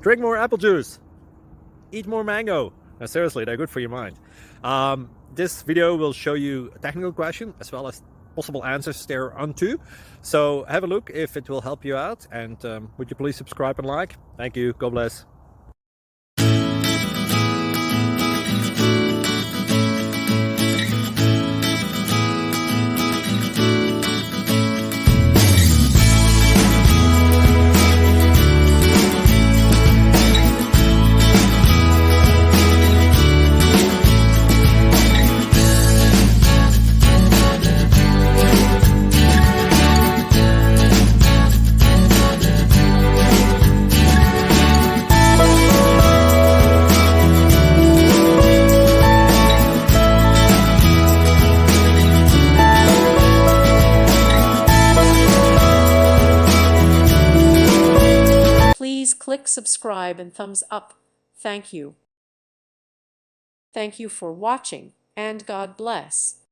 Drink more apple juice. Eat more mango. No, seriously, they're good for your mind. This video will show you a technical question as well as possible answers thereunto. So have a look if it will help you out, and would you please subscribe and like? Thank you. God bless. Please click subscribe and thumbs up. Thank you. Thank you for watching, and God bless.